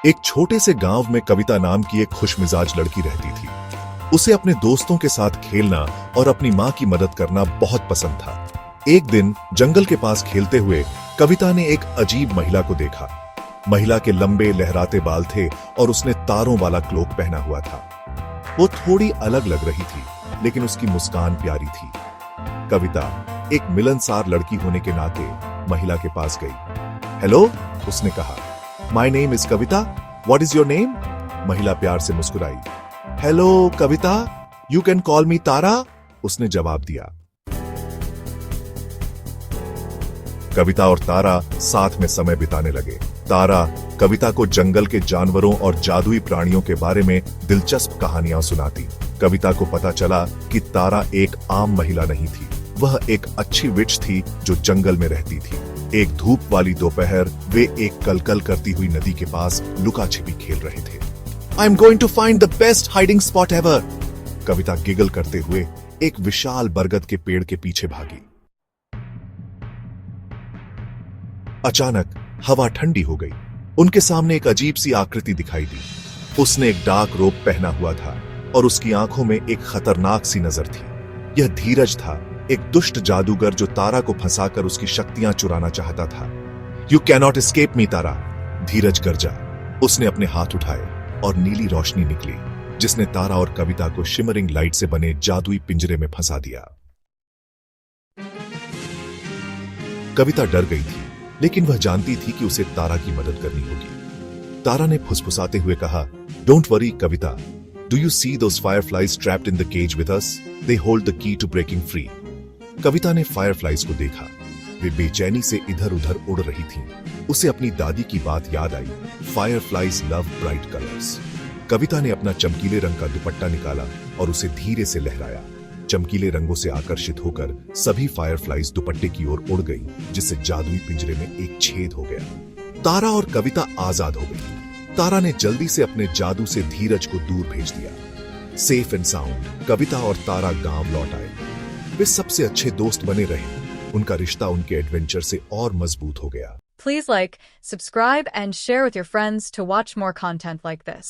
एक छोटे से गांव में कविता नाम की एक खुशमिजाज लड़की रहती थी। उसे अपने दोस्तों के साथ खेलना और अपनी मां की मदद करना बहुत पसंद था। एक दिन जंगल के पास खेलते हुए कविता ने एक अजीब महिला को देखा। महिला के लंबे लहराते बाल थे और उसने तारों वाला क्लोक पहना हुआ था। वो थोड़ी अलग लग रही थी, लेकिन उसकी मुस्कान प्यारी थी। कविता एक मिलनसार लड़की होने के नाते महिला के पास गई। हेलो, उसने कहा। My name is Kavita, what is your name? महिला प्यार से मुस्कुराई। Hello Kavita, you can call me Tara, उसने जवाब दिया। कविता और तारा साथ में समय बिताने लगे। तारा कविता को जंगल के जानवरों और जादुई प्राणियों के बारे में दिलचस्प कहानियां सुनाती। कविता को पता चला कि तारा एक आम महिला नहीं थी, वह एक अच्छी विच थी जो जंगल में रहती थी। एक धूप वाली दोपहर वे एक कलकल करती हुई नदी के पास लुका छिपी खेल रहे थे। I am going to find the best hiding spot ever, Kavita giggle करते हुए एक विशाल बरगद के पेड़ के पीछे भागी। अचानक हवा ठंडी हो गई। उनके सामने एक अजीब सी आकृति दिखाई दी। उसने एक डार्क रोब पहना हुआ था और उसकी आंखों में एक खतरनाक सी नजर थी। यह धीरज था, एक दुष्ट जादूगर जो तारा को फंसाकर उसकी शक्तियां चुराना चाहता था। यू कैनॉट एस्केप मी तारा, धीरज गरजा। उसने अपने हाथ उठाए और नीली रोशनी निकली, जिसने तारा और कविता को शिमरिंग लाइट से बने जादुई पिंजरे में फंसा दिया। कविता डर गई थी, लेकिन वह जानती थी कि उसे तारा की मदद करनी होगी। तारा ने फुसफुसाते हुए कहा, don't worry Kavita, do you see those fireflies trapped in the cage with us? They hold the key to breaking free. Kavita ने फायरफ्लाइज को देखा। वे बेचैनी से इधर उधर उड़ रही थीं। उसे अपनी दादी की बात याद आई, फायरफ्लाइज लव ब्राइट कलर्स। कविता ने अपना चमकीले रंग का दुपट्टा निकाला और उसे धीरे से लहराया। चमकीले रंगों से आकर्षित होकर सभी फायरफ्लाइज दुपट्टे की ओर उड़ गई, जिससे जादुई पिंजरे में एक छेद हो गया। तारा और कविता आजाद हो गई। तारा ने जल्दी से अपने जादू से धीरज को दूर भेज दिया। सेफ एंड साउंड कविता और तारा गांव लौट आए। वे सबसे अच्छे दोस्त बने रहे। उनका रिश्ता उनके एडवेंचर से और मजबूत हो गया। Please like, subscribe and share with your friends to watch more content like this.